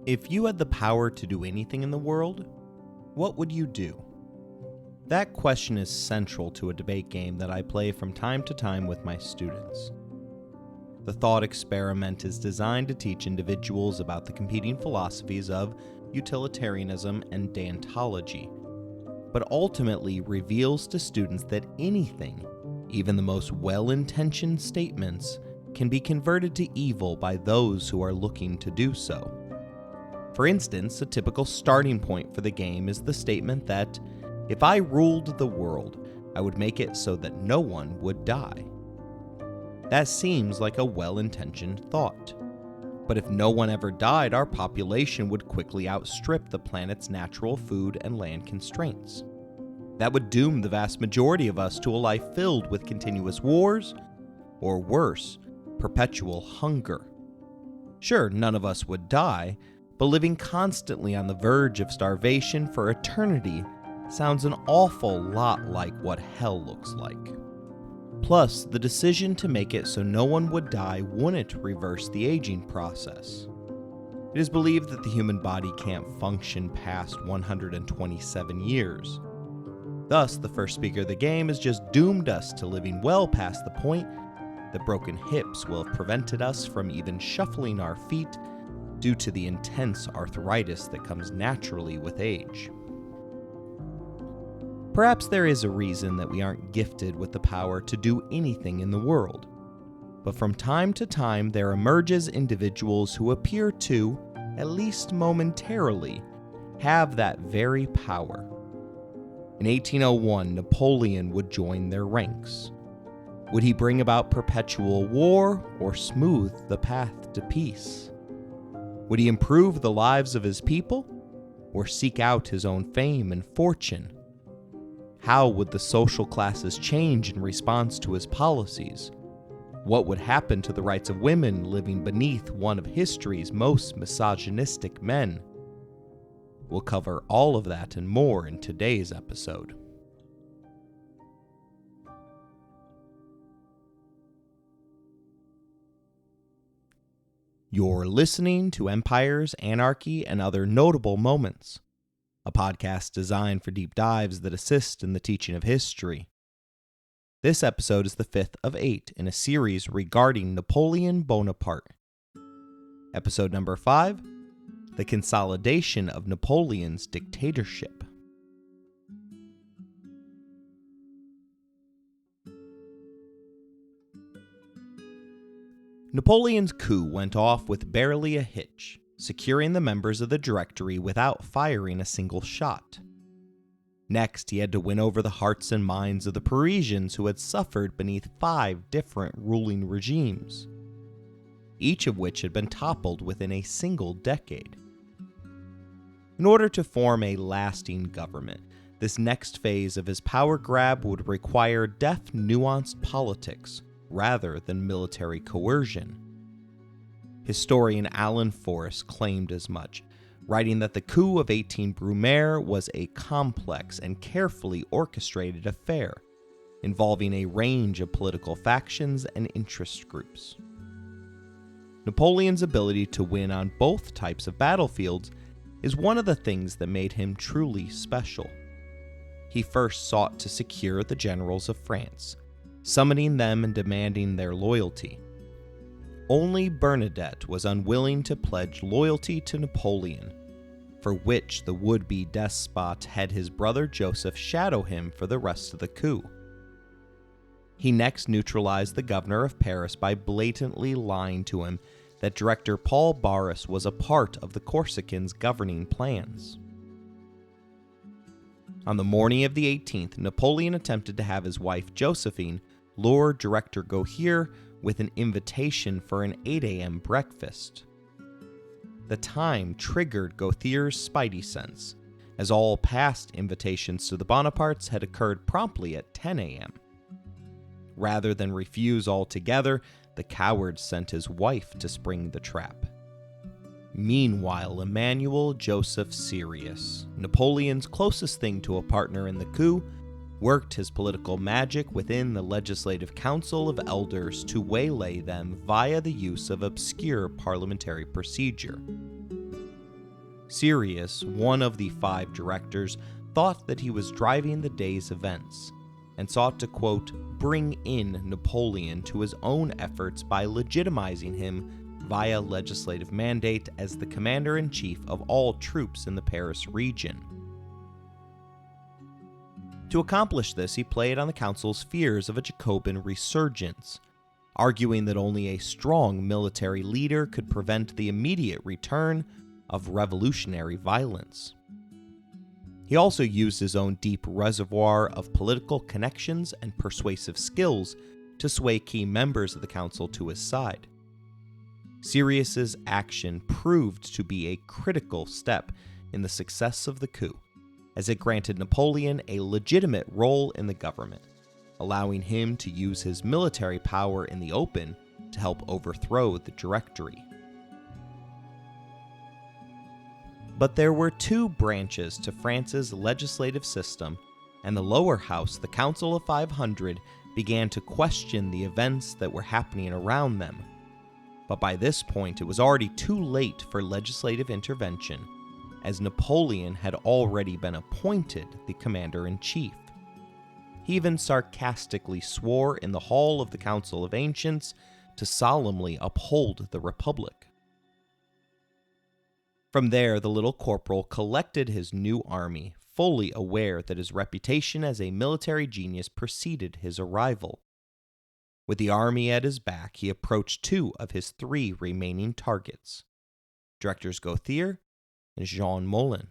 If you had the power to do anything in the world, what would you do? That question is central to a debate game that I play from time to time with my students. The thought experiment is designed to teach individuals about the competing philosophies of utilitarianism and deontology, but ultimately reveals to students that anything, even the most well-intentioned statements, can be converted to evil by those who are looking to do so. For instance, a typical starting point for the game is the statement that, if I ruled the world, I would make it so that no one would die. That seems like a well-intentioned thought. But if no one ever died, our population would quickly outstrip the planet's natural food and land constraints. That would doom the vast majority of us to a life filled with continuous wars, or worse, perpetual hunger. Sure, none of us would die, but living constantly on the verge of starvation for eternity sounds an awful lot like what hell looks like. Plus, the decision to make it so no one would die wouldn't reverse the aging process. It is believed that the human body can't function past 127 years. Thus, the first speaker of the game has just doomed us to living well past the point that broken hips will have prevented us from even shuffling our feet due to the intense arthritis that comes naturally with age. Perhaps there is a reason that we aren't gifted with the power to do anything in the world, but from time to time there emerges individuals who appear to, at least momentarily, have that very power. In 1801, Napoleon would join their ranks. Would he bring about perpetual war or smooth the path to peace? Would he improve the lives of his people or seek out his own fame and fortune? How would the social classes change in response to his policies? What would happen to the rights of women living beneath one of history's most misogynistic men? We'll cover all of that and more in today's episode. You're listening to Empires, Anarchy, and Other Notable Moments, a podcast designed for deep dives that assist in the teaching of history. This episode is the 5th of 8 in a series regarding Napoleon Bonaparte. Episode number 5, The Consolidation of Napoleon's Dictatorship. Napoleon's coup went off with barely a hitch, securing the members of the Directory without firing a single shot. Next, he had to win over the hearts and minds of the Parisians who had suffered beneath 5 different ruling regimes, each of which had been toppled within a single decade. In order to form a lasting government, this next phase of his power grab would require deft, nuanced politics rather than military coercion. Historian Alan Forrest claimed as much, writing that the coup of 18 Brumaire was a complex and carefully orchestrated affair, involving a range of political factions and interest groups. Napoleon's ability to win on both types of battlefields is one of the things that made him truly special. He first sought to secure the generals of France, summoning them and demanding their loyalty. Only Bernadette was unwilling to pledge loyalty to Napoleon, for which the would-be despot had his brother Joseph shadow him for the rest of the coup. He next neutralized the governor of Paris by blatantly lying to him that director Paul Barras was a part of the Corsicans' governing plans. On the morning of the 18th, Napoleon attempted to have his wife Josephine lure director Gautier with an invitation for an 8 a.m. breakfast. The time triggered Gauthier's spidey sense, as all past invitations to the Bonapartes had occurred promptly at 10 a.m. Rather than refuse altogether, the coward sent his wife to spring the trap. Meanwhile, Emmanuel Joseph Sirius, Napoleon's closest thing to a partner in the coup, worked his political magic within the Legislative Council of Elders to waylay them via the use of obscure parliamentary procedure. Sirius, one of the 5 directors, thought that he was driving the day's events and sought to, quote, bring in Napoleon to his own efforts by legitimizing him via legislative mandate as the commander-in-chief of all troops in the Paris region. To accomplish this, he played on the council's fears of a Jacobin resurgence, arguing that only a strong military leader could prevent the immediate return of revolutionary violence. He also used his own deep reservoir of political connections and persuasive skills to sway key members of the council to his side. Sirius's action proved to be a critical step in the success of the coup, as it granted Napoleon a legitimate role in the government, allowing him to use his military power in the open to help overthrow the Directory. But there were 2 branches to France's legislative system, and the lower house, the Council of 500, began to question the events that were happening around them. But by this point, it was already too late for legislative intervention, as Napoleon had already been appointed the commander-in-chief. He even sarcastically swore in the hall of the Council of Ancients to solemnly uphold the Republic. From there, the little corporal collected his new army, fully aware that his reputation as a military genius preceded his arrival. With the army at his back, he approached 2 of his 3 remaining targets, Directors Gauthier and Jean Moulin.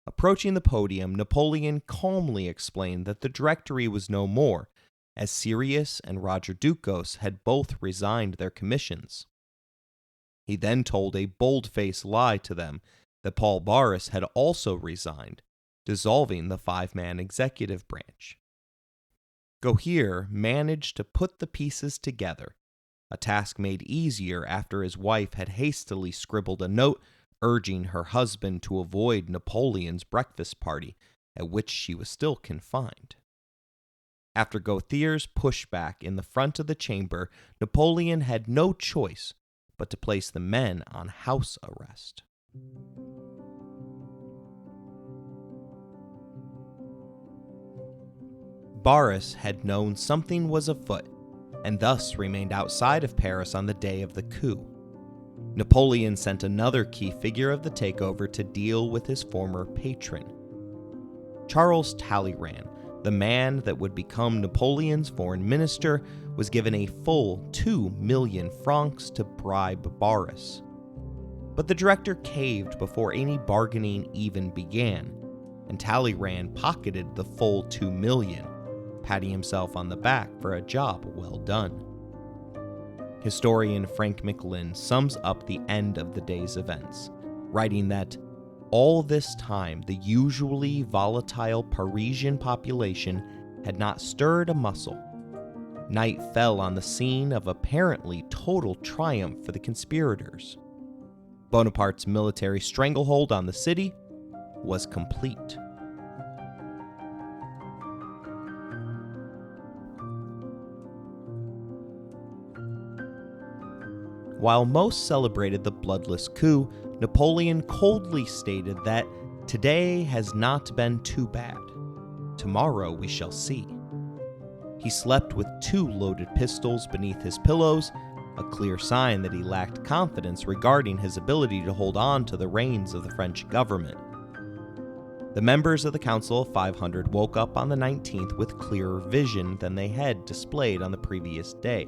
Approaching the podium, Napoleon calmly explained that the Directory was no more, as Sirius and Roger Ducos had both resigned their commissions. He then told a bold-faced lie to them that Paul Barras had also resigned, dissolving the 5-man executive branch. Gauthier managed to put the pieces together, a task made easier after his wife had hastily scribbled a note urging her husband to avoid Napoleon's breakfast party, at which she was still confined. After Gauthier's pushback in the front of the chamber, Napoleon had no choice but to place the men on house arrest. Barras had known something was afoot, and thus remained outside of Paris on the day of the coup. Napoleon sent another key figure of the takeover to deal with his former patron. Charles Talleyrand, the man that would become Napoleon's foreign minister, was given a full 2 million francs to bribe Barras. But the director caved before any bargaining even began, and Talleyrand pocketed the full 2 million, patting himself on the back for a job well done. Historian Frank McLynn sums up the end of the day's events, writing that all this time the usually volatile Parisian population had not stirred a muscle. Night fell on the scene of apparently total triumph for the conspirators. Bonaparte's military stranglehold on the city was complete. While most celebrated the bloodless coup, Napoleon coldly stated that today has not been too bad. Tomorrow we shall see. He slept with 2 loaded pistols beneath his pillows, a clear sign that he lacked confidence regarding his ability to hold on to the reins of the French government. The members of the Council of 500 woke up on the 19th with clearer vision than they had displayed on the previous day.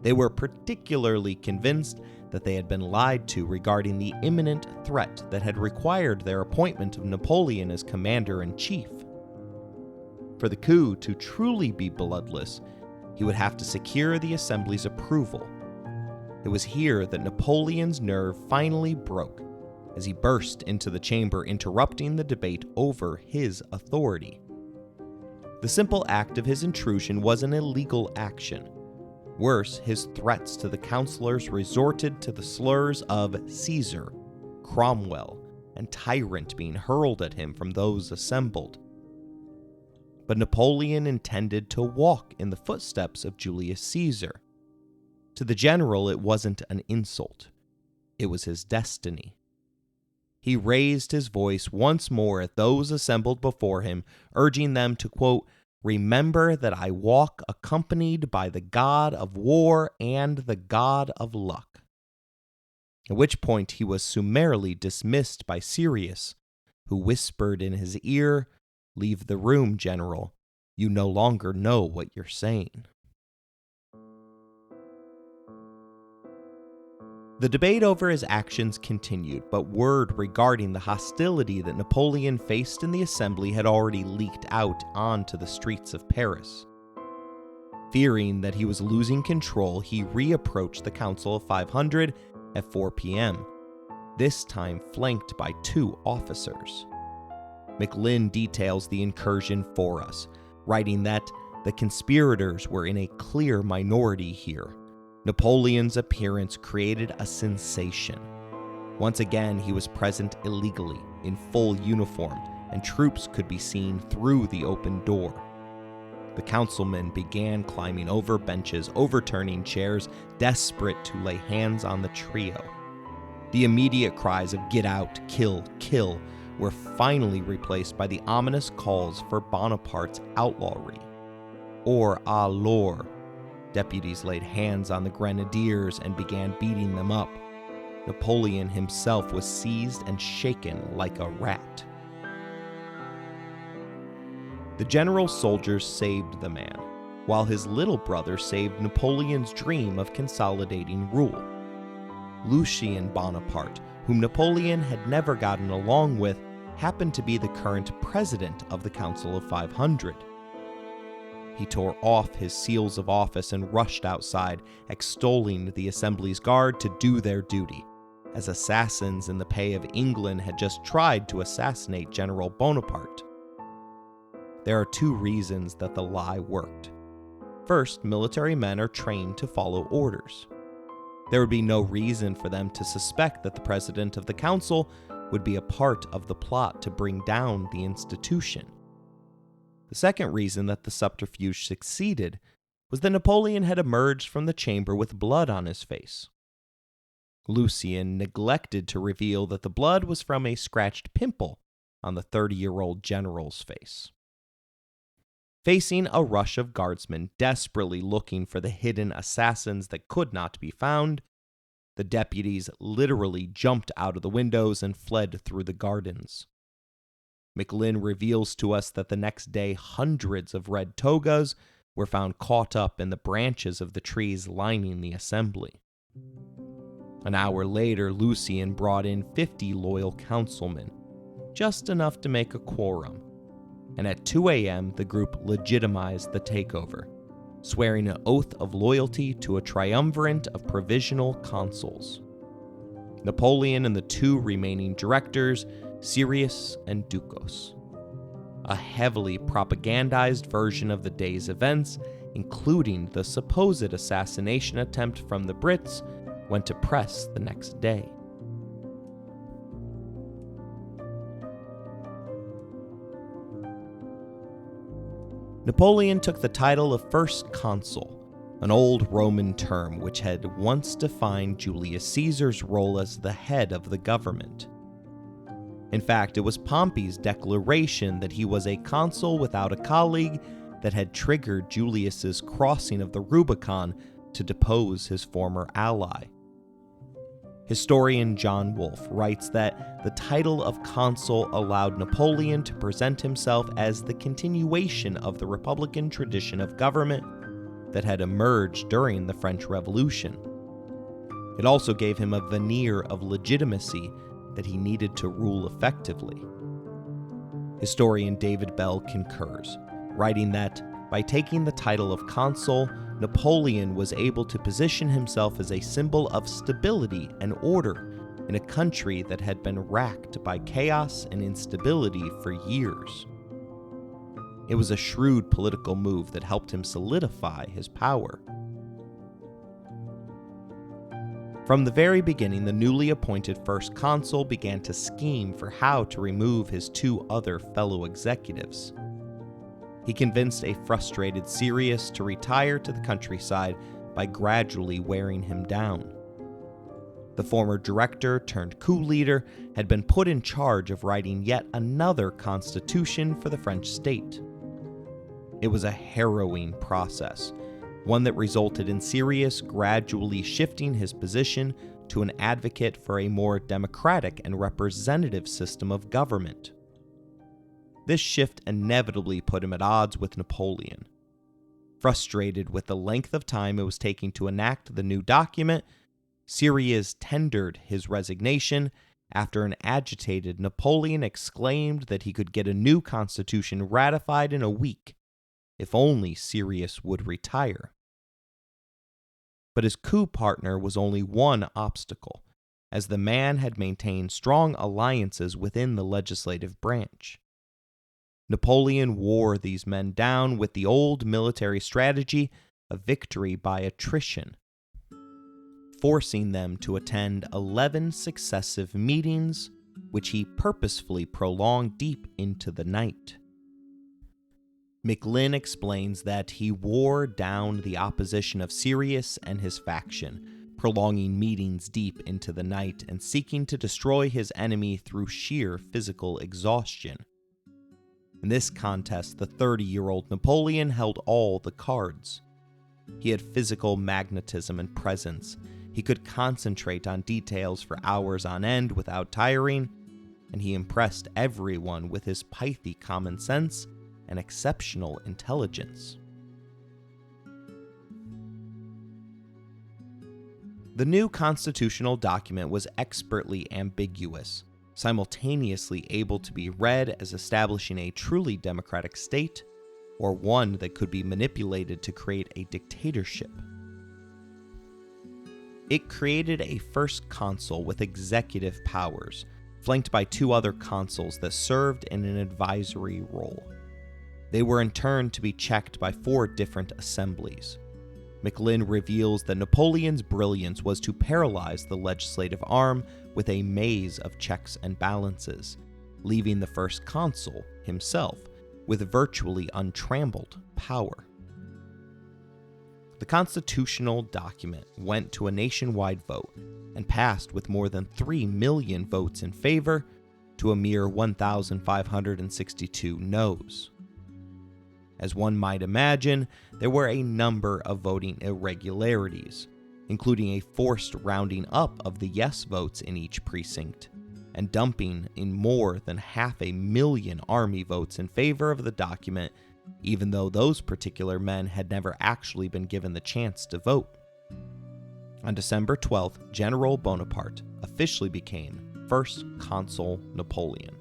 They were particularly convinced that they had been lied to regarding the imminent threat that had required their appointment of Napoleon as commander-in-chief. For the coup to truly be bloodless, he would have to secure the Assembly's approval. It was here that Napoleon's nerve finally broke, as he burst into the chamber, interrupting the debate over his authority. The simple act of his intrusion was an illegal action. Worse, his threats to the councillors resorted to the slurs of Caesar, Cromwell, and tyrant being hurled at him from those assembled. But Napoleon intended to walk in the footsteps of Julius Caesar. To the general, it wasn't an insult. It was his destiny. he raised his voice once more at those assembled before him, urging them to, quote, "Remember that I walk accompanied by the god of war and the god of luck." At which point he was summarily dismissed by Sirius, who whispered in his ear, "Leave the room, General. You no longer know what you're saying." The debate over his actions continued, but word regarding the hostility that Napoleon faced in the assembly had already leaked out onto the streets of Paris. Fearing that he was losing control, he reapproached the Council of 500 at 4 p.m., this time flanked by 2 officers. McLean details the incursion for us, writing that the conspirators were in a clear minority here. Napoleon's appearance created a sensation. Once again, he was present illegally, in full uniform, and troops could be seen through the open door. The councilmen began climbing over benches, overturning chairs, desperate to lay hands on the trio. The immediate cries of "Get out, kill, kill" were finally replaced by the ominous calls for Bonaparte's outlawry. Or alors, deputies laid hands on the grenadiers and began beating them up. Napoleon himself was seized and shaken like a rat. The general's soldiers saved the man, while his little brother saved Napoleon's dream of consolidating rule. Lucien Bonaparte, whom Napoleon had never gotten along with, happened to be the current president of the Council of 500. He tore off his seals of office and rushed outside, extolling the Assembly's guard to do their duty, as assassins in the pay of England had just tried to assassinate General Bonaparte. There are 2 reasons that the lie worked. First, military men are trained to follow orders. There would be no reason for them to suspect that the president of the council would be a part of the plot to bring down the institution. The second reason that the subterfuge succeeded was that Napoleon had emerged from the chamber with blood on his face. Lucien neglected to reveal that the blood was from a scratched pimple on the 30-year-old general's face. Facing a rush of guardsmen desperately looking for the hidden assassins that could not be found, the deputies literally jumped out of the windows and fled through the gardens. McLean reveals to us that the next day hundreds of red togas were found caught up in the branches of the trees lining the assembly. An hour later, Lucien brought in 50 loyal councilmen, just enough to make a quorum, and at 2 a.m. the group legitimized the takeover, swearing an oath of loyalty to a triumvirate of provisional consuls: Napoleon and the 2 remaining directors, Sirius and Ducos. A heavily propagandized version of the day's events, including the supposed assassination attempt from the Brits, went to press the next day. Napoleon took the title of First Consul, an old Roman term which had once defined Julius Caesar's role as the head of the government. In fact, it was Pompey's declaration that he was a consul without a colleague that had triggered Julius's crossing of the Rubicon to depose his former ally. Historian John Wolfe writes that the title of consul allowed Napoleon to present himself as the continuation of the republican tradition of government that had emerged during the French Revolution. It also gave him a veneer of legitimacy that he needed to rule effectively. Historian David Bell concurs, writing that by taking the title of consul, Napoleon was able to position himself as a symbol of stability and order in a country that had been racked by chaos and instability for years. It was a shrewd political move that helped him solidify his power. From the very beginning, the newly appointed first consul began to scheme for how to remove his 2 other fellow executives. He convinced a frustrated Sirius to retire to the countryside by gradually wearing him down. the former director turned coup leader, had been put in charge of writing yet another constitution for the French state. It was a harrowing process, one that resulted in Sirius gradually shifting his position to an advocate for a more democratic and representative system of government. This shift inevitably put him at odds with Napoleon. Frustrated with the length of time it was taking to enact the new document, Sirius tendered his resignation after an agitated Napoleon exclaimed that he could get a new constitution ratified in a week if only Sirius would retire. But his coup partner was only one obstacle, as the man had maintained strong alliances within the legislative branch. Napoleon wore these men down with the old military strategy of victory by attrition, forcing them to attend 11 successive meetings, which he purposefully prolonged deep into the night. McLean explains that he wore down the opposition of Sirius and his faction, prolonging meetings deep into the night and seeking to destroy his enemy through sheer physical exhaustion. In this contest, the 30-year-old Napoleon held all the cards. He had physical magnetism and presence. He could concentrate on details for hours on end without tiring, and he impressed everyone with his pithy common sense and exceptional intelligence. The new constitutional document was expertly ambiguous, simultaneously able to be read as establishing a truly democratic state or one that could be manipulated to create a dictatorship. It created a first consul with executive powers, flanked by two other consuls that served in an advisory role. They were in turn to be checked by 4 different assemblies. McLean reveals that Napoleon's brilliance was to paralyze the legislative arm with a maze of checks and balances, leaving the first consul, himself, with virtually untrammeled power. The constitutional document went to a nationwide vote and passed with more than 3 million votes in favor to a mere 1,562 noes. As one might imagine, there were a number of voting irregularities, including a forced rounding up of the yes votes in each precinct, and dumping in more than 500,000 army votes in favor of the document, even though those particular men had never actually been given the chance to vote. On December 12th, General Bonaparte officially became First Consul Napoleon.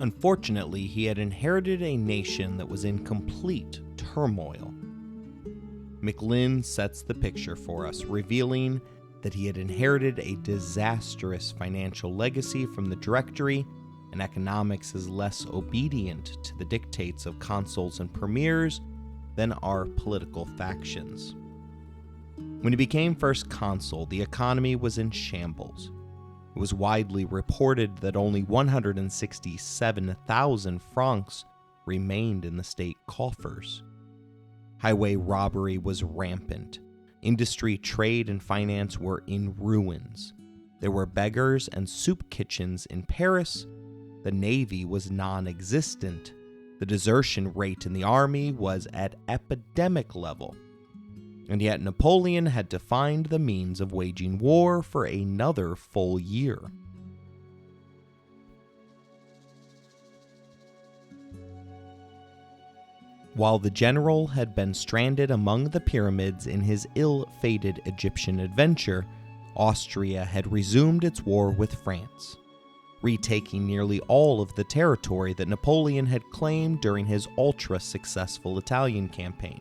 Unfortunately, he had inherited a nation that was in complete turmoil. McLean sets the picture for us, revealing that he had inherited a disastrous financial legacy from the Directory, and economics is less obedient to the dictates of consuls and premiers than our political factions. When he became first consul, the economy was in shambles. It was widely reported that only 167,000 francs remained in the state coffers. Highway robbery was rampant. Industry, trade, and finance were in ruins. There were beggars and soup kitchens in Paris. The navy was non-existent. The desertion rate in the army was at epidemic level. And yet Napoleon had to find the means of waging war for another full year. While the general had been stranded among the pyramids in his ill-fated Egyptian adventure, Austria had resumed its war with France, retaking nearly all of the territory that Napoleon had claimed during his ultra-successful Italian campaign.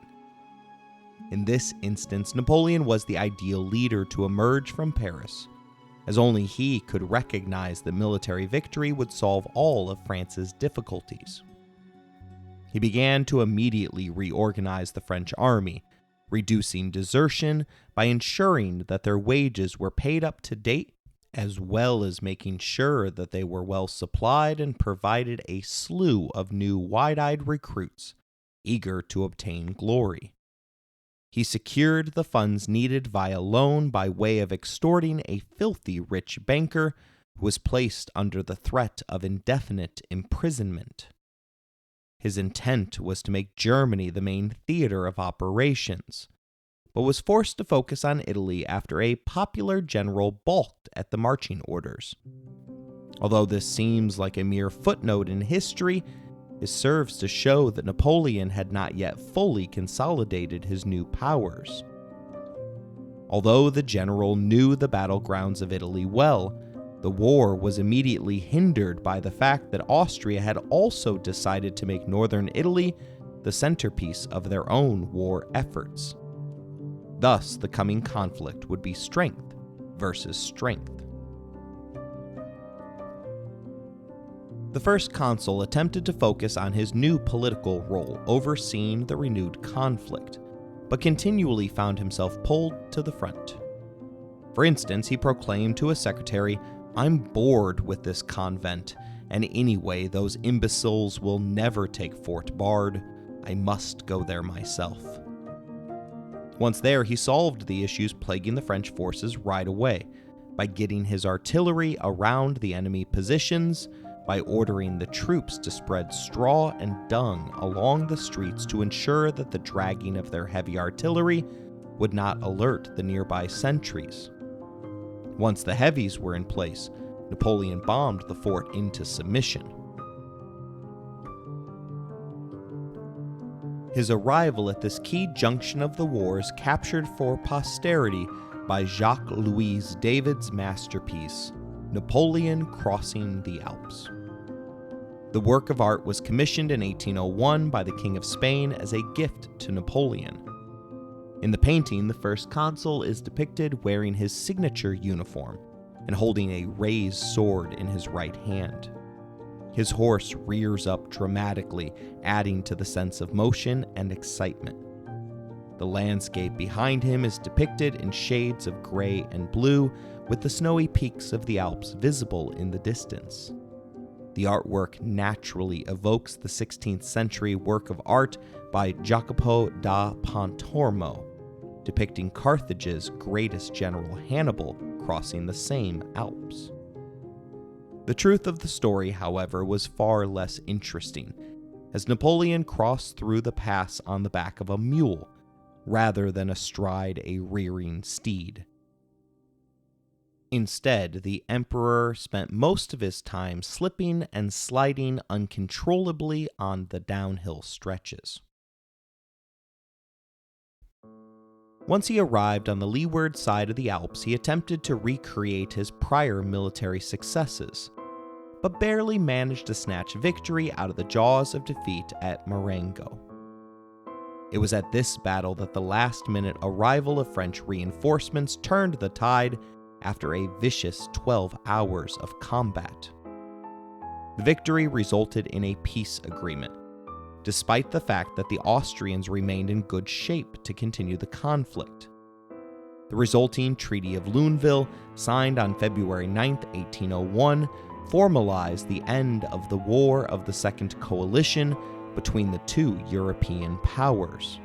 In this instance, Napoleon was the ideal leader to emerge from Paris, as only he could recognize that military victory would solve all of France's difficulties. He began to immediately reorganize the French army, reducing desertion by ensuring that their wages were paid up to date, as well as making sure that they were well supplied, and provided a slew of new wide-eyed recruits eager to obtain glory. He secured the funds needed via loan by way of extorting a filthy rich banker who was placed under the threat of indefinite imprisonment. His intent was to make Germany the main theater of operations, but was forced to focus on Italy after a popular general balked at the marching orders. Although this seems like a mere footnote in history, it serves to show that Napoleon had not yet fully consolidated his new powers. Although the general knew the battlegrounds of Italy well, the war was immediately hindered by the fact that Austria had also decided to make northern Italy the centerpiece of their own war efforts. Thus, the coming conflict would be strength versus strength. The first consul attempted to focus on his new political role, overseeing the renewed conflict, but continually found himself pulled to the front. For instance, he proclaimed to his secretary, "I'm bored with this convent, and anyway, those imbeciles will never take Fort Bard. I must go there myself." Once there, he solved the issues plaguing the French forces right away, by getting his artillery around the enemy positions, by ordering the troops to spread straw and dung along the streets to ensure that the dragging of their heavy artillery would not alert the nearby sentries. Once the heavies were in place, Napoleon bombed the fort into submission. His arrival at this key junction of the war is captured for posterity by Jacques-Louis David's masterpiece, Napoleon Crossing the Alps. The work of art was commissioned in 1801 by the King of Spain as a gift to Napoleon. In the painting, the first consul is depicted wearing his signature uniform and holding a raised sword in his right hand. His horse rears up dramatically, adding to the sense of motion and excitement. The landscape behind him is depicted in shades of gray and blue, with the snowy peaks of the Alps visible in the distance. The artwork naturally evokes the 16th century work of art by Jacopo da Pontormo, depicting Carthage's greatest general Hannibal crossing the same Alps. The truth of the story, however, was far less interesting, as Napoleon crossed through the pass on the back of a mule, rather than astride a rearing steed. Instead, the emperor spent most of his time slipping and sliding uncontrollably on the downhill stretches. Once he arrived on the leeward side of the Alps, he attempted to recreate his prior military successes, but barely managed to snatch victory out of the jaws of defeat at Marengo. It was at this battle that the last-minute arrival of French reinforcements turned the tide after a vicious 12 hours of combat. The victory resulted in a peace agreement, despite the fact that the Austrians remained in good shape to continue the conflict. The resulting Treaty of Luneville, signed on February 9, 1801, formalized the end of the War of the Second Coalition between the two European powers.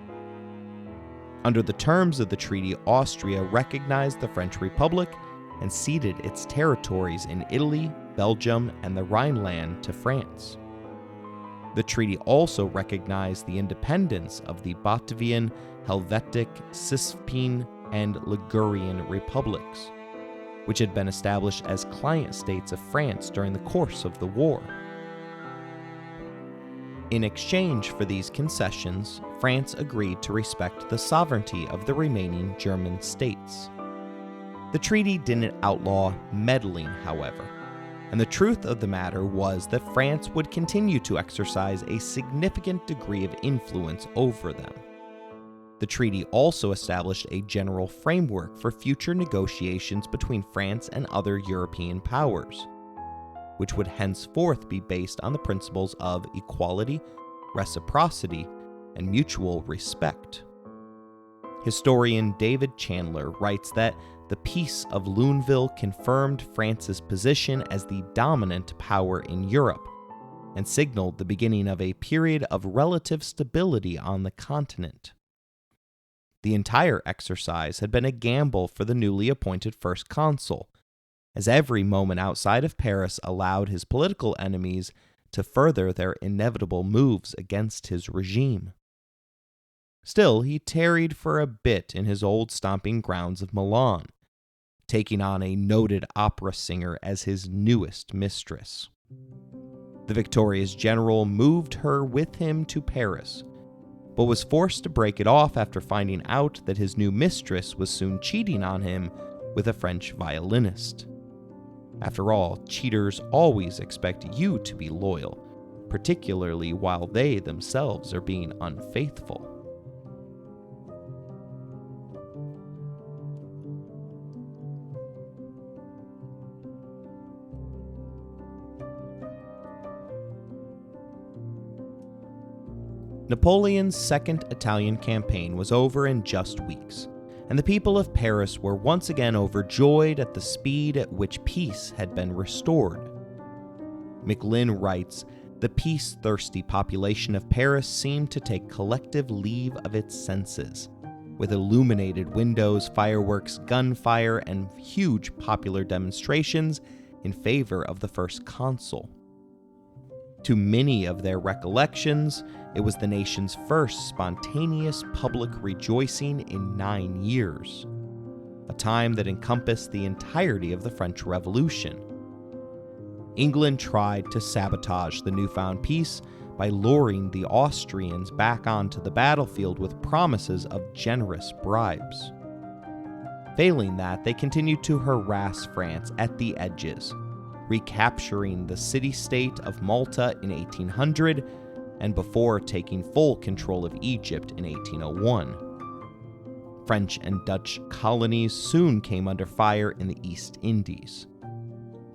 Under the terms of the treaty, Austria recognized the French Republic and ceded its territories in Italy, Belgium, and the Rhineland to France. The treaty also recognized the independence of the Batavian, Helvetic, Cispian, and Ligurian republics, which had been established as client states of France during the course of the war. In exchange for these concessions, France agreed to respect the sovereignty of the remaining German states. The treaty didn't outlaw meddling, however, and the truth of the matter was that France would continue to exercise a significant degree of influence over them. The treaty also established a general framework for future negotiations between France and other European powers, which would henceforth be based on the principles of equality, reciprocity, and mutual respect. Historian David Chandler writes that the Peace of Luneville confirmed France's position as the dominant power in Europe and signaled the beginning of a period of relative stability on the continent. The entire exercise had been a gamble for the newly appointed First Consul, as every moment outside of Paris allowed his political enemies to further their inevitable moves against his regime. Still, he tarried for a bit in his old stomping grounds of Milan, taking on a noted opera singer as his newest mistress. The victorious general moved her with him to Paris, but was forced to break it off after finding out that his new mistress was soon cheating on him with a French violinist. After all, cheaters always expect you to be loyal, particularly while they themselves are being unfaithful. Napoleon's second Italian campaign was over in just weeks, and the people of Paris were once again overjoyed at the speed at which peace had been restored. MacLean writes, "The peace-thirsty population of Paris seemed to take collective leave of its senses, with illuminated windows, fireworks, gunfire, and huge popular demonstrations in favor of the First Consul. To many of their recollections, it was the nation's first spontaneous public rejoicing in 9 years, a time that encompassed the entirety of the French Revolution. England tried to sabotage the newfound peace by luring the Austrians back onto the battlefield with promises of generous bribes. Failing that, they continued to harass France at the edges, recapturing the city-state of Malta in 1800 and before taking full control of Egypt in 1801. French and Dutch colonies soon came under fire in the East Indies.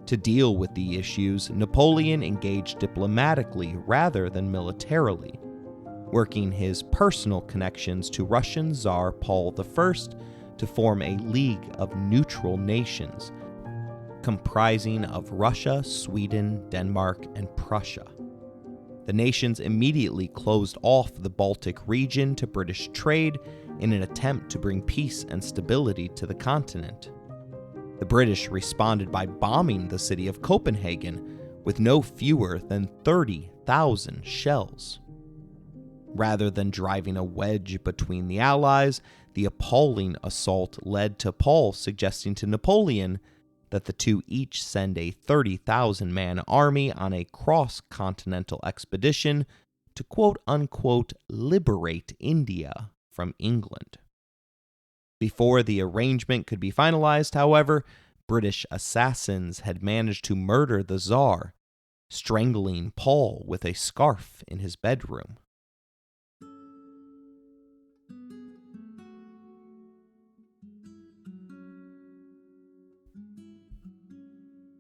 To deal with the issues, Napoleon engaged diplomatically rather than militarily, working his personal connections to Russian Tsar Paul I to form a League of Neutral Nations, comprising of Russia, Sweden, Denmark, and Prussia. The nations immediately closed off the Baltic region to British trade in an attempt to bring peace and stability to the continent. The British responded by bombing the city of Copenhagen with no fewer than 30,000 shells. Rather than driving a wedge between the Allies, the appalling assault led to Paul suggesting to Napoleon that the two each send a 30,000-man army on a cross-continental expedition to quote-unquote liberate India from England. Before the arrangement could be finalized, however, British assassins had managed to murder the Tsar, strangling Paul with a scarf in his bedroom.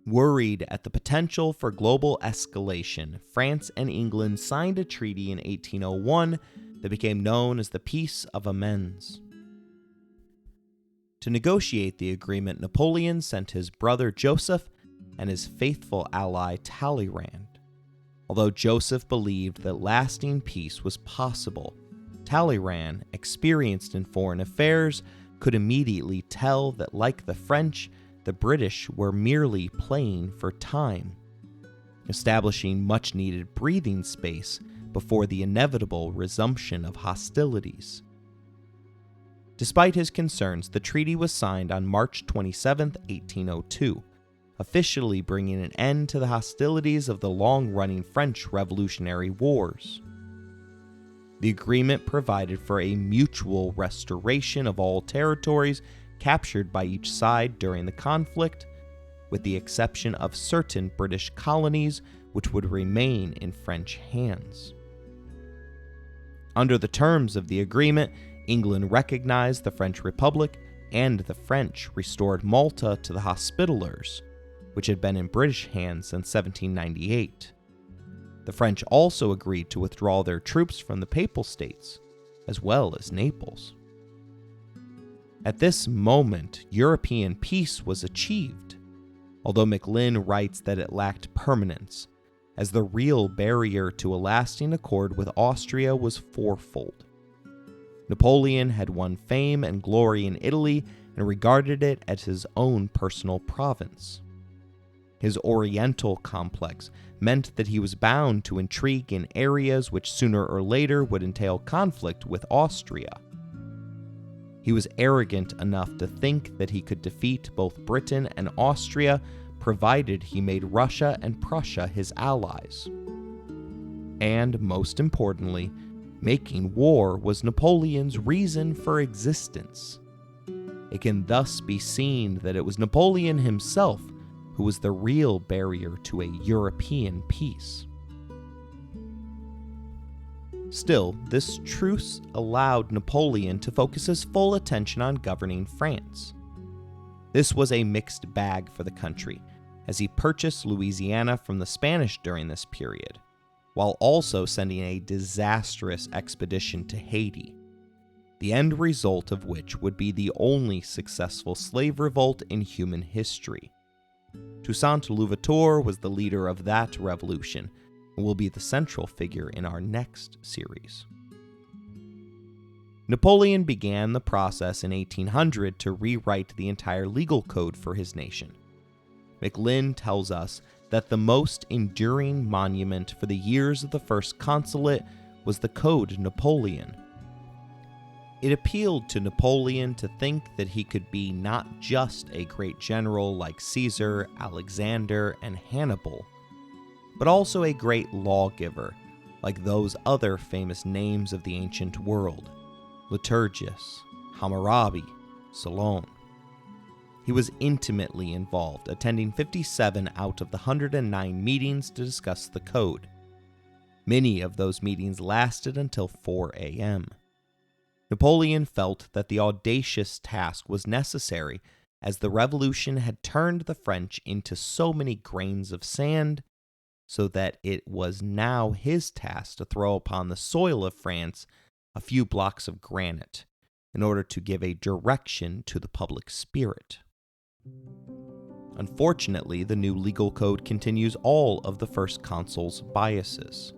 Worried at the potential for global escalation, France and England signed a treaty in 1801 that became known as the Peace of Amiens. To negotiate the agreement, Napoleon sent his brother Joseph and his faithful ally Talleyrand. Although Joseph believed that lasting peace was possible, Talleyrand, experienced in foreign affairs, could immediately tell that, like the French, the British were merely playing for time, establishing much-needed breathing space before the inevitable resumption of hostilities. Despite his concerns, the treaty was signed on March 27, 1802, officially bringing an end to the hostilities of the long-running French Revolutionary Wars. The agreement provided for a mutual restoration of all territories captured by each side during the conflict, with the exception of certain British colonies which would remain in French hands. Under the terms of the agreement, England recognized the French Republic, and the French restored Malta to the Hospitallers, which had been in British hands since 1798. The French also agreed to withdraw their troops from the Papal States, as well as Naples. At this moment, European peace was achieved, although MacLean writes that it lacked permanence, as the real barrier to a lasting accord with Austria was fourfold. Napoleon had won fame and glory in Italy and regarded it as his own personal province. His Oriental complex meant that he was bound to intrigue in areas which sooner or later would entail conflict with Austria. He was arrogant enough to think that he could defeat both Britain and Austria provided he made Russia and Prussia his allies. And most importantly, making war was Napoleon's reason for existence. It can thus be seen that it was Napoleon himself who was the real barrier to a European peace. Still, this truce allowed Napoleon to focus his full attention on governing France. This was a mixed bag for the country, as he purchased Louisiana from the Spanish during this period, while also sending a disastrous expedition to Haiti, the end result of which would be the only successful slave revolt in human history. Toussaint Louverture was the leader of that revolution and will be the central figure in our next series. Napoleon began the process in 1800 to rewrite the entire legal code for his nation. McLynn tells us that the most enduring monument for the years of the First Consulate was the Code Napoleon. It appealed to Napoleon to think that he could be not just a great general like Caesar, Alexander, and Hannibal, but also a great lawgiver like those other famous names of the ancient world: Lycurgus, Hammurabi, Solon. He was intimately involved, attending 57 out of the 109 meetings to discuss the code. Many of those meetings lasted until 4 a.m. Napoleon felt that the audacious task was necessary, as the revolution had turned the French into so many grains of sand, so that it was now his task to throw upon the soil of France a few blocks of granite, in order to give a direction to the public spirit. Unfortunately, the new legal code continues all of the first consul's biases.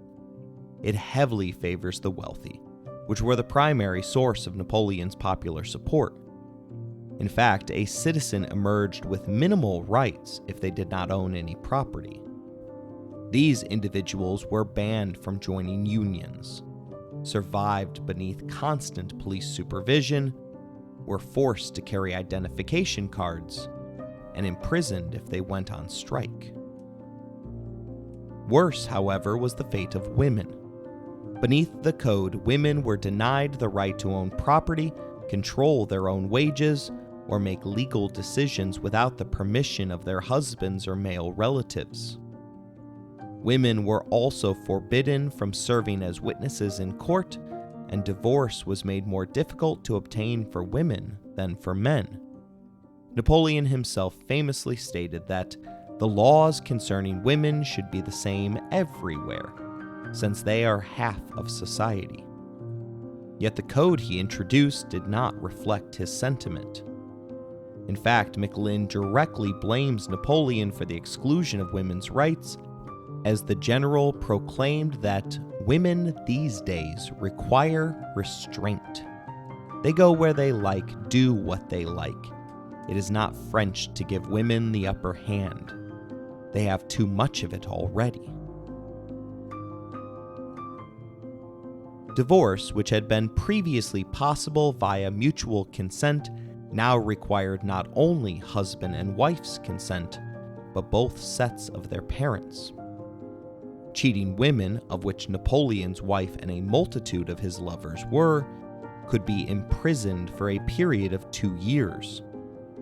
It heavily favors the wealthy, which were the primary source of Napoleon's popular support. In fact, a citizen emerged with minimal rights if they did not own any property. These individuals were banned from joining unions, survived beneath constant police supervision, were forced to carry identification cards, and imprisoned if they went on strike. Worse, however, was the fate of women. Beneath the code, women were denied the right to own property, control their own wages, or make legal decisions without the permission of their husbands or male relatives. Women were also forbidden from serving as witnesses in court, and divorce was made more difficult to obtain for women than for men. Napoleon himself famously stated that the laws concerning women should be the same everywhere, since they are half of society. Yet the code he introduced did not reflect his sentiment. In fact, McLynn directly blames Napoleon for the exclusion of women's rights, as the general proclaimed that women these days require restraint. They go where they like, do what they like. It is not French to give women the upper hand. They have too much of it already. Divorce, which had been previously possible via mutual consent, now required not only husband and wife's consent, but both sets of their parents. Cheating women, of which Napoleon's wife and a multitude of his lovers were, could be imprisoned for a period of 2 years,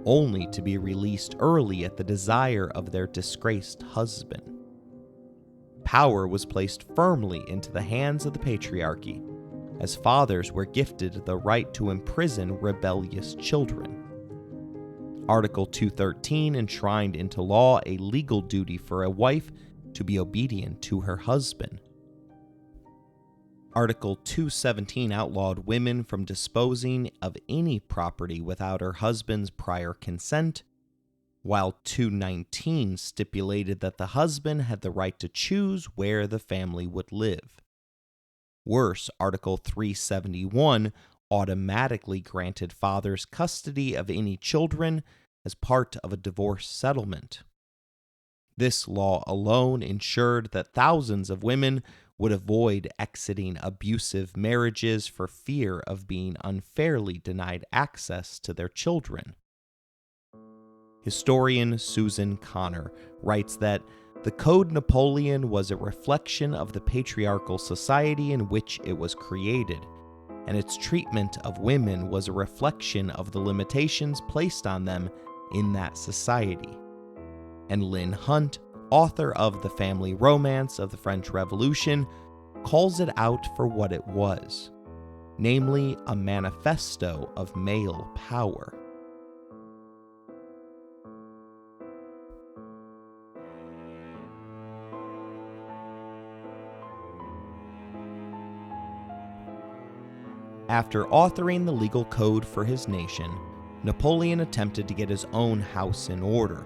only to be released early at the desire of their disgraced husband. Power was placed firmly into the hands of the patriarchy, as fathers were gifted the right to imprison rebellious children. Article 213 enshrined into law a legal duty for a wife to be obedient to her husband. Article 217 outlawed women from disposing of any property without her husband's prior consent, while 219 stipulated that the husband had the right to choose where the family would live. Worse, Article 371 automatically granted fathers custody of any children as part of a divorce settlement. This law alone ensured that thousands of women would avoid exiting abusive marriages for fear of being unfairly denied access to their children. Historian Susan Connor writes that the Code Napoleon was a reflection of the patriarchal society in which it was created, and its treatment of women was a reflection of the limitations placed on them in that society. And Lynn Hunt, author of The Family Romance of the French Revolution, calls it out for what it was, namely a manifesto of male power. After authoring the legal code for his nation, Napoleon attempted to get his own house in order,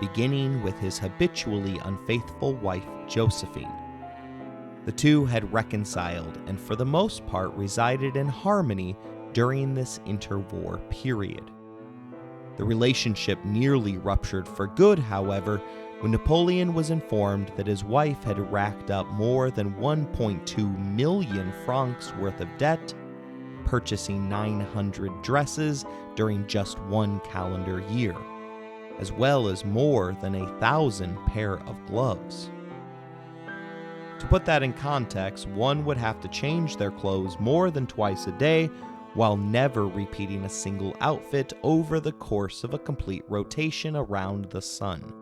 beginning with his habitually unfaithful wife Josephine. The two had reconciled and for the most part resided in harmony during this interwar period. The relationship nearly ruptured for good, however, when Napoleon was informed that his wife had racked up more than 1.2 million francs worth of debt, purchasing 900 dresses during just one calendar year, as well as more than 1,000 pair of gloves. To put that in context, one would have to change their clothes more than twice a day while never repeating a single outfit over the course of a complete rotation around the sun.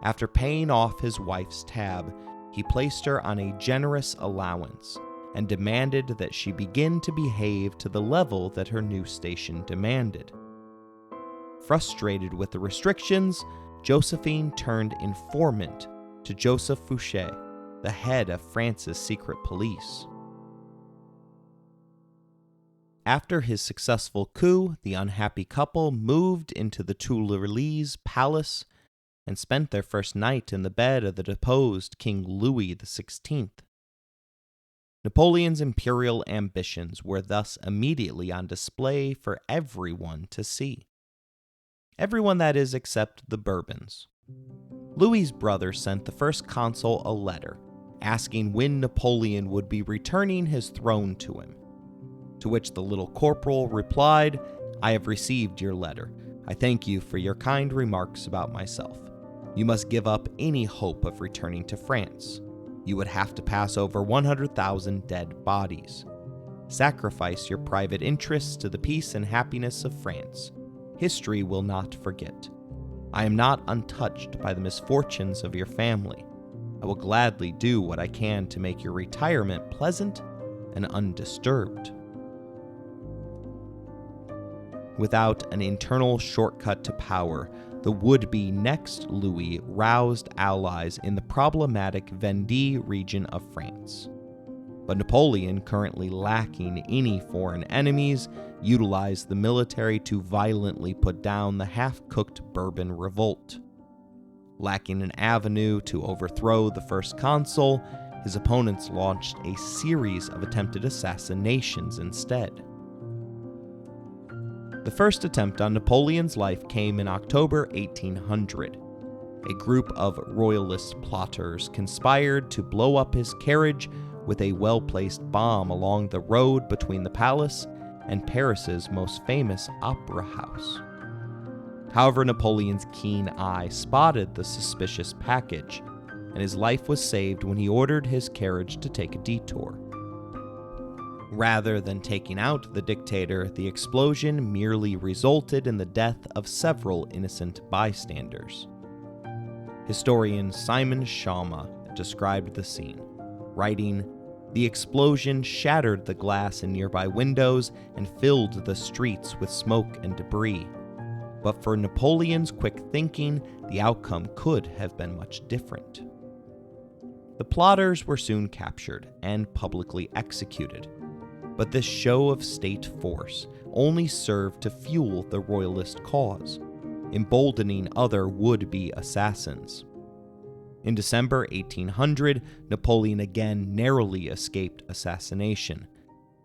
After paying off his wife's tab, he placed her on a generous allowance and demanded that she begin to behave to the level that her new station demanded. Frustrated with the restrictions, Josephine turned informant to Joseph Fouché, the head of France's secret police. After his successful coup, the unhappy couple moved into the Tuileries Palace and spent their first night in the bed of the deposed King Louis XVI. Napoleon's imperial ambitions were thus immediately on display for everyone to see. Everyone, that is, except the Bourbons. Louis's brother sent the first consul a letter asking when Napoleon would be returning his throne to him, to which the little corporal replied, "I have received your letter. I thank you for your kind remarks about myself. You must give up any hope of returning to France. You would have to pass over 100,000 dead bodies. Sacrifice your private interests to the peace and happiness of France. History will not forget. I am not untouched by the misfortunes of your family. I will gladly do what I can to make your retirement pleasant and undisturbed." Without an internal shortcut to power, the would-be next Louis roused allies in the problematic Vendée region of France. But Napoleon, currently lacking any foreign enemies, utilized the military to violently put down the half-cooked Bourbon revolt. Lacking an avenue to overthrow the first consul, his opponents launched a series of attempted assassinations instead. The first attempt on Napoleon's life came in October 1800. A group of royalist plotters conspired to blow up his carriage with a well-placed bomb along the road between the palace and Paris's most famous opera house. However, Napoleon's keen eye spotted the suspicious package, and his life was saved when he ordered his carriage to take a detour. Rather than taking out the dictator, the explosion merely resulted in the death of several innocent bystanders. Historian Simon Schama described the scene, writing, "The explosion shattered the glass in nearby windows and filled the streets with smoke and debris. But for Napoleon's quick thinking, the outcome could have been much different." The plotters were soon captured and publicly executed, but this show of state force only served to fuel the royalist cause, emboldening other would-be assassins. In December 1800, Napoleon again narrowly escaped assassination,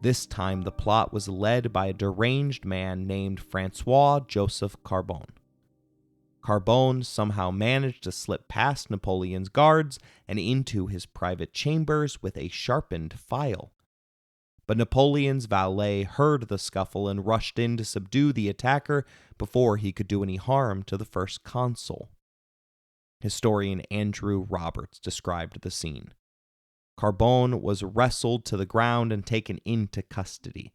This time the plot was led by a deranged man named Francois-Joseph Carbon. Carbon somehow managed to slip past Napoleon's guards and into his private chambers with a sharpened file. But Napoleon's valet heard the scuffle and rushed in to subdue the attacker before he could do any harm to the first consul. Historian Andrew Roberts described the scene. Carbon was wrestled to the ground and taken into custody.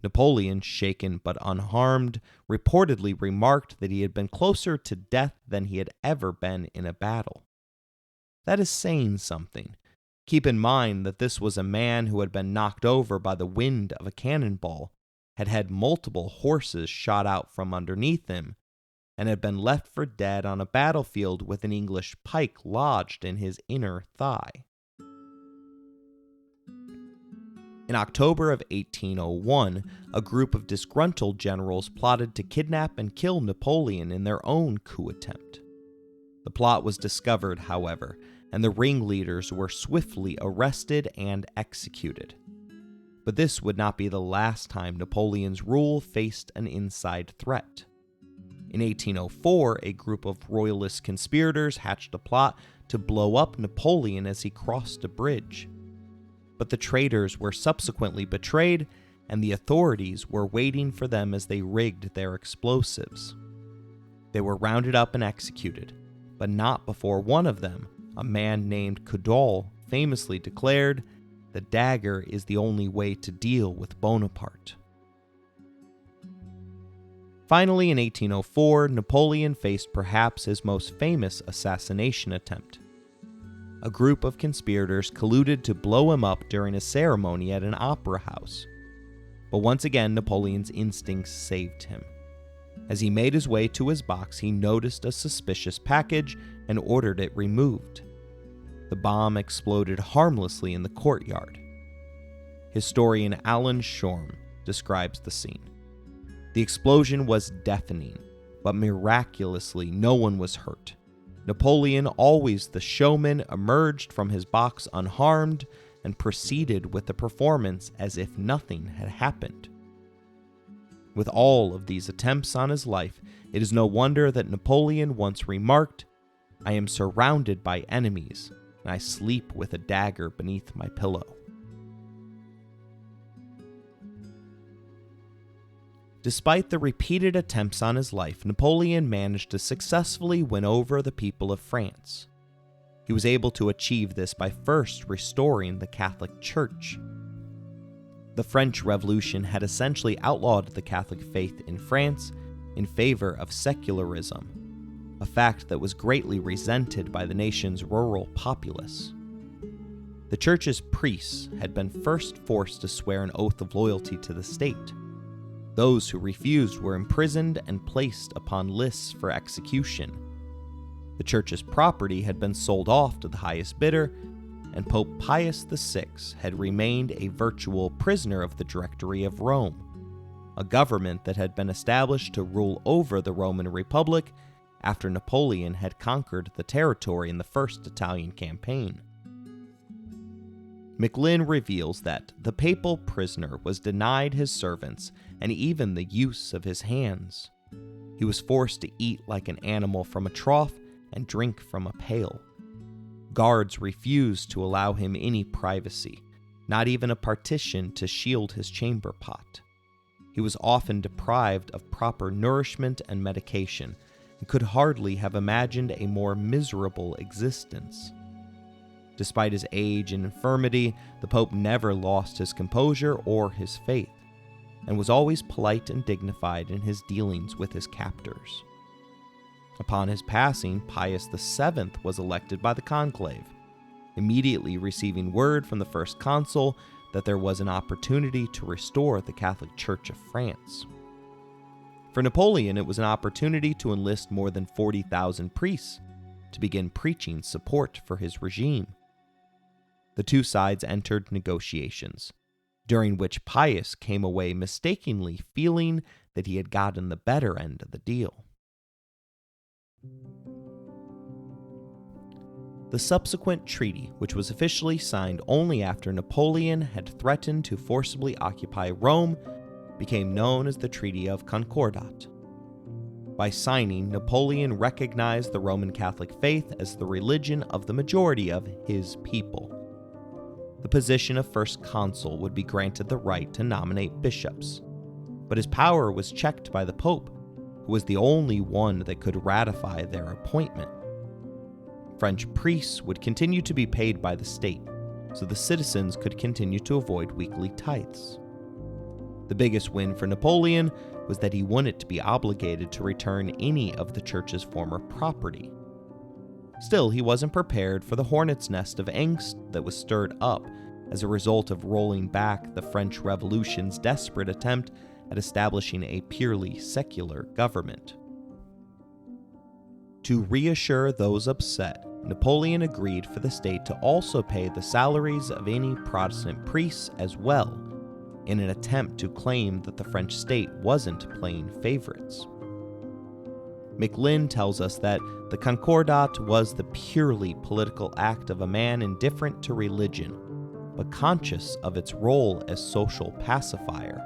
Napoleon, shaken but unharmed, reportedly remarked that he had been closer to death than he had ever been in a battle. That is saying something. Keep in mind that this was a man who had been knocked over by the wind of a cannonball, had had multiple horses shot out from underneath him, and had been left for dead on a battlefield with an English pike lodged in his inner thigh. In October of 1801, a group of disgruntled generals plotted to kidnap and kill Napoleon in their own coup attempt. The plot was discovered, however, and the ringleaders were swiftly arrested and executed. But this would not be the last time Napoleon's rule faced an inside threat. In 1804, a group of royalist conspirators hatched a plot to blow up Napoleon as he crossed a bridge. But the traitors were subsequently betrayed, and the authorities were waiting for them as they rigged their explosives. They were rounded up and executed, but not before one of them, a man named Caudal, famously declared, "The dagger is the only way to deal with Bonaparte." Finally, in 1804, Napoleon faced perhaps his most famous assassination attempt. A group of conspirators colluded to blow him up during a ceremony at an opera house. But once again, Napoleon's instincts saved him. As he made his way to his box, he noticed a suspicious package and ordered it removed. The bomb exploded harmlessly in the courtyard. Historian Alan Shorm describes the scene. The explosion was deafening, but miraculously no one was hurt. Napoleon, always the showman, emerged from his box unharmed and proceeded with the performance as if nothing had happened. With all of these attempts on his life, it is no wonder that Napoleon once remarked, "I am surrounded by enemies, and I sleep with a dagger beneath my pillow." Despite the repeated attempts on his life, Napoleon managed to successfully win over the people of France. He was able to achieve this by first restoring the Catholic Church. The French Revolution had essentially outlawed the Catholic faith in France in favor of secularism, a fact that was greatly resented by the nation's rural populace. The Church's priests had been first forced to swear an oath of loyalty to the state. Those who refused were imprisoned and placed upon lists for execution. The Church's property had been sold off to the highest bidder, and Pope Pius VI had remained a virtual prisoner of the Directory of Rome, a government that had been established to rule over the Roman Republic after Napoleon had conquered the territory in the First Italian Campaign. McLynn reveals that the papal prisoner was denied his servants and even the use of his hands. He was forced to eat like an animal from a trough and drink from a pail. Guards refused to allow him any privacy, not even a partition to shield his chamber pot. He was often deprived of proper nourishment and medication, and could hardly have imagined a more miserable existence. Despite his age and infirmity, the Pope never lost his composure or his faith, and was always polite and dignified in his dealings with his captors. Upon his passing, Pius VII was elected by the conclave, immediately receiving word from the First Consul that there was an opportunity to restore the Catholic Church of France. For Napoleon, it was an opportunity to enlist more than 40,000 priests to begin preaching support for his regime. The two sides entered negotiations, during which Pius came away mistakenly feeling that he had gotten the better end of the deal. The subsequent treaty, which was officially signed only after Napoleon had threatened to forcibly occupy Rome, became known as the Treaty of Concordat. By signing, Napoleon recognized the Roman Catholic faith as the religion of the majority of his people. The position of First Consul would be granted the right to nominate bishops, but his power was checked by the Pope, who was the only one that could ratify their appointment. French priests would continue to be paid by the state, so the citizens could continue to avoid weekly tithes. The biggest win for Napoleon was that he wouldn't be obligated to return any of the church's former property. Still, he wasn't prepared for the hornet's nest of angst that was stirred up as a result of rolling back the French Revolution's desperate attempt at establishing a purely secular government. To reassure those upset, Napoleon agreed for the state to also pay the salaries of any Protestant priests as well, in an attempt to claim that the French state wasn't playing favorites. McLynn tells us that the Concordat was the purely political act of a man indifferent to religion, but conscious of its role as social pacifier.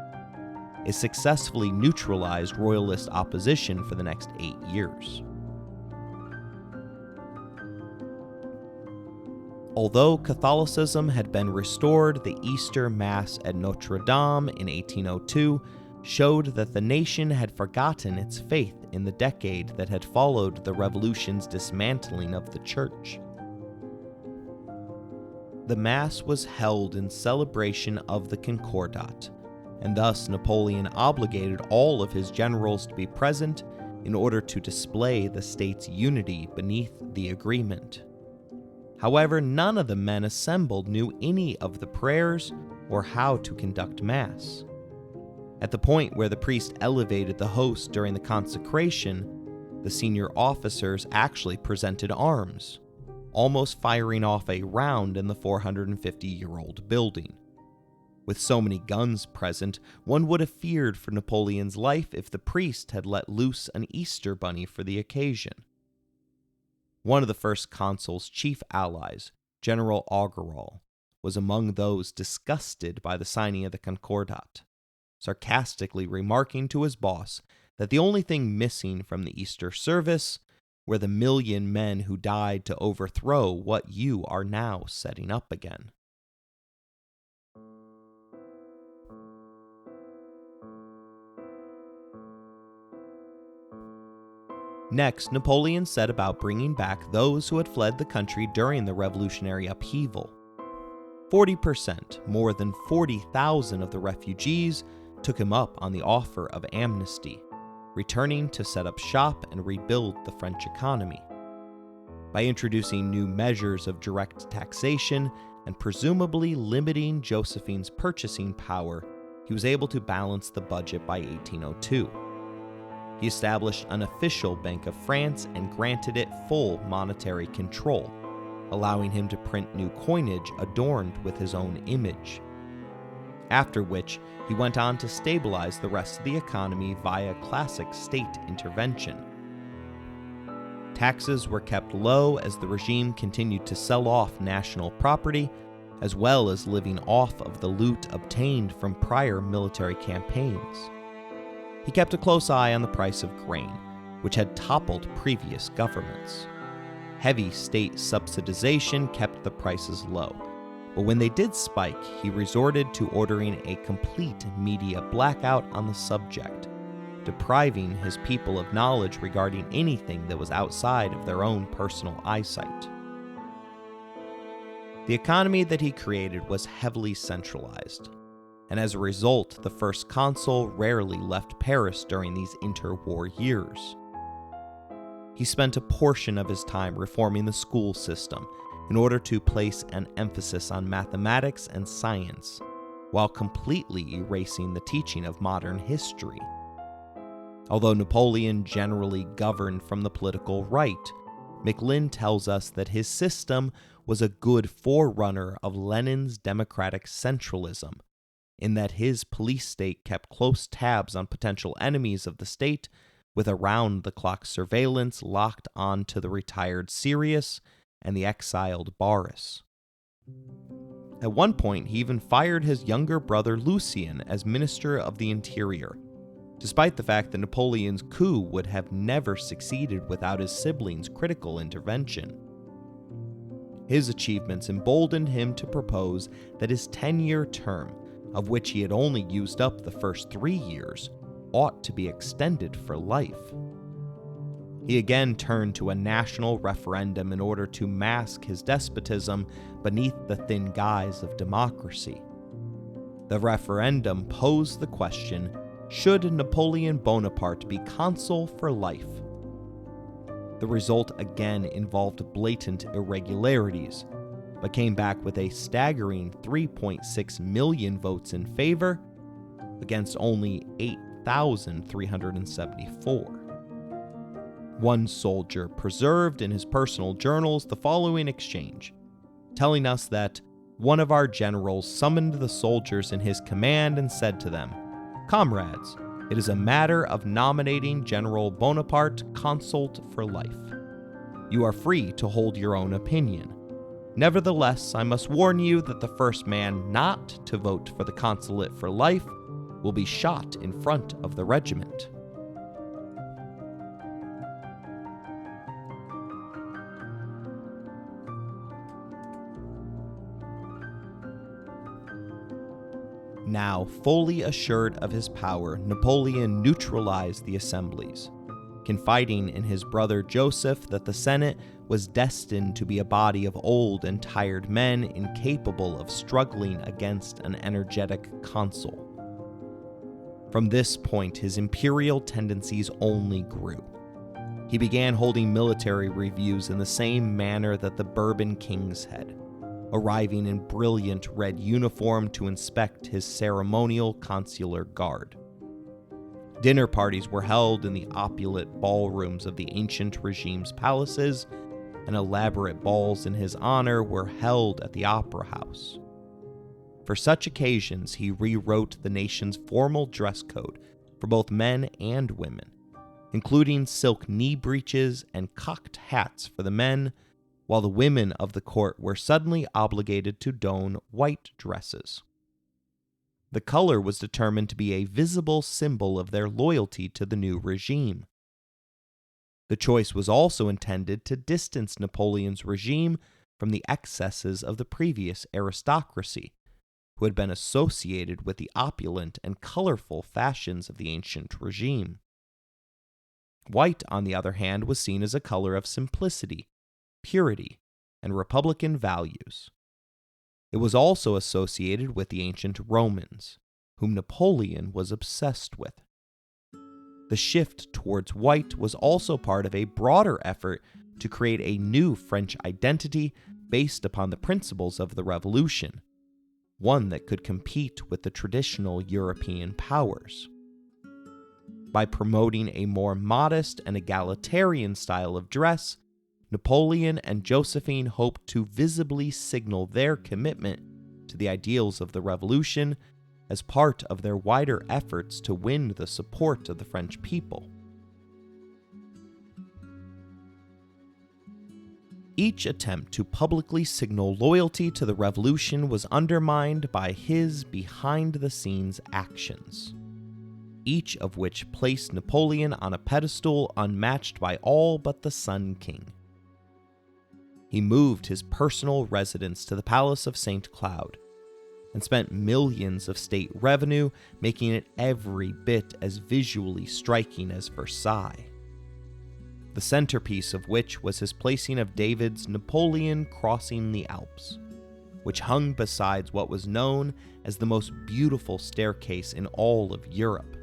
It successfully neutralized royalist opposition for the next 8 years. Although Catholicism had been restored, the Easter Mass at Notre Dame in 1802 showed that the nation had forgotten its faith in the decade that had followed the Revolution's dismantling of the Church. The Mass was held in celebration of the Concordat, and thus Napoleon obligated all of his generals to be present in order to display the state's unity beneath the agreement. However, none of the men assembled knew any of the prayers or how to conduct Mass. At the point where the priest elevated the host during the consecration, the senior officers actually presented arms, almost firing off a round in the 450-year-old building. With so many guns present, one would have feared for Napoleon's life if the priest had let loose an Easter bunny for the occasion. One of the First Consul's chief allies, General Augereau, was among those disgusted by the signing of the Concordat, sarcastically remarking to his boss that the only thing missing from the Easter service were the 1,000,000 men who died to overthrow what you are now setting up again. Next, Napoleon set about bringing back those who had fled the country during the revolutionary upheaval. 40%, more than 40,000 of the refugees, took him up on the offer of amnesty, returning to set up shop and rebuild the French economy. By introducing new measures of direct taxation and presumably limiting Josephine's purchasing power, he was able to balance the budget by 1802. He established an official Bank of France and granted it full monetary control, allowing him to print new coinage adorned with his own image. After which, he went on to stabilize the rest of the economy via classic state intervention. Taxes were kept low as the regime continued to sell off national property, as well as living off of the loot obtained from prior military campaigns. He kept a close eye on the price of grain, which had toppled previous governments. Heavy state subsidization kept the prices low, but when they did spike, he resorted to ordering a complete media blackout on the subject, depriving his people of knowledge regarding anything that was outside of their own personal eyesight. The economy that he created was heavily centralized, and as a result, the First Consul rarely left Paris during these interwar years. He spent a portion of his time reforming the school system in order to place an emphasis on mathematics and science, while completely erasing the teaching of modern history. Although Napoleon generally governed from the political right, McLynn tells us that his system was a good forerunner of Lenin's democratic centralism, in that his police state kept close tabs on potential enemies of the state, with around-the-clock surveillance locked on to the retired Sirius and the exiled Boris. At one point, he even fired his younger brother Lucien as Minister of the Interior, despite the fact that Napoleon's coup would have never succeeded without his siblings' critical intervention. His achievements emboldened him to propose that his 10-year term, of which he had only used up the first 3 years, ought to be extended for life. He again turned to a national referendum in order to mask his despotism beneath the thin guise of democracy. The referendum posed the question, should Napoleon Bonaparte be consul for life? The result again involved blatant irregularities, but came back with a staggering 3.6 million votes in favor against only 8,374. One soldier preserved in his personal journals the following exchange, telling us that one of our generals summoned the soldiers in his command and said to them, "Comrades, it is a matter of nominating General Bonaparte consul for life. You are free to hold your own opinion. Nevertheless, I must warn you that the first man not to vote for the consulate for life will be shot in front of the regiment." Now fully assured of his power, Napoleon neutralized the assemblies, confiding in his brother Joseph that the Senate was destined to be a body of old and tired men incapable of struggling against an energetic consul. From this point, his imperial tendencies only grew. He began holding military reviews in the same manner that the Bourbon kings had, arriving in brilliant red uniform to inspect his ceremonial consular guard. Dinner parties were held in the opulent ballrooms of the ancient regime's palaces, and elaborate balls in his honor were held at the opera house. For such occasions, he rewrote the nation's formal dress code for both men and women, including silk knee breeches and cocked hats for the men, while the women of the court were suddenly obligated to don white dresses. The color was determined to be a visible symbol of their loyalty to the new regime. The choice was also intended to distance Napoleon's regime from the excesses of the previous aristocracy, who had been associated with the opulent and colorful fashions of the ancient regime. White, on the other hand, was seen as a color of simplicity, purity, and republican values. It was also associated with the ancient Romans, whom Napoleon was obsessed with. The shift towards white was also part of a broader effort to create a new French identity based upon the principles of the Revolution, one that could compete with the traditional European powers. By promoting a more modest and egalitarian style of dress, Napoleon and Josephine hoped to visibly signal their commitment to the ideals of the Revolution as part of their wider efforts to win the support of the French people. Each attempt to publicly signal loyalty to the Revolution was undermined by his behind-the-scenes actions, each of which placed Napoleon on a pedestal unmatched by all but the Sun King. He moved his personal residence to the Palace of St. Cloud and spent millions of state revenue, making it every bit as visually striking as Versailles, the centerpiece of which was his placing of David's Napoleon crossing the Alps, which hung beside what was known as the most beautiful staircase in all of Europe.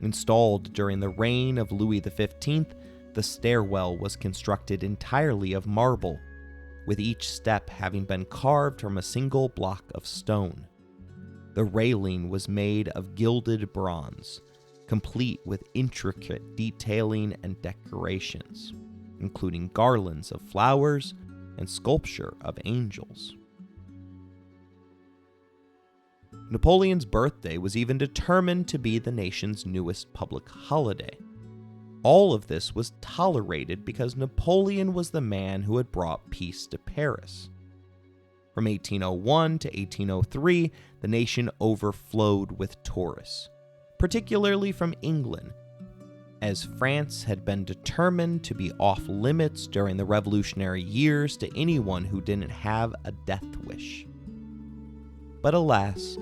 Installed during the reign of Louis XV, the stairwell was constructed entirely of marble, with each step having been carved from a single block of stone. The railing was made of gilded bronze, complete with intricate detailing and decorations, including garlands of flowers and sculpture of angels. Napoleon's birthday was even determined to be the nation's newest public holiday. All of this was tolerated because Napoleon was the man who had brought peace to Paris. From 1801 to 1803, the nation overflowed with tourists, particularly from England, as France had been determined to be off limits during the revolutionary years to anyone who didn't have a death wish. But alas,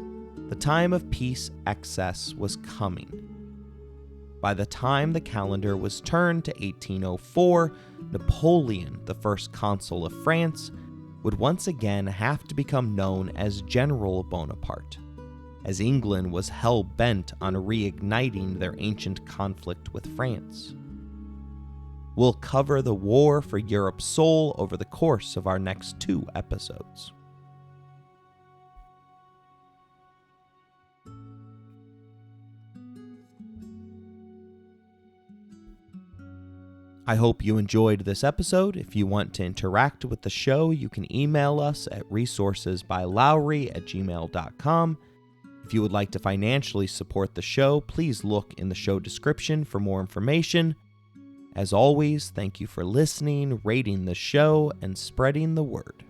the time of peace excess was coming. By the time the calendar was turned to 1804, Napoleon, the First Consul of France, would once again have to become known as General Bonaparte, as England was hell-bent on reigniting their ancient conflict with France. We'll cover the war for Europe's soul over the course of our next 2 episodes. I hope you enjoyed this episode. If you want to interact with the show, you can email us at resourcesbylowery@gmail.com. If you would like to financially support the show, please look in the show description for more information. As always, thank you for listening, rating the show, and spreading the word.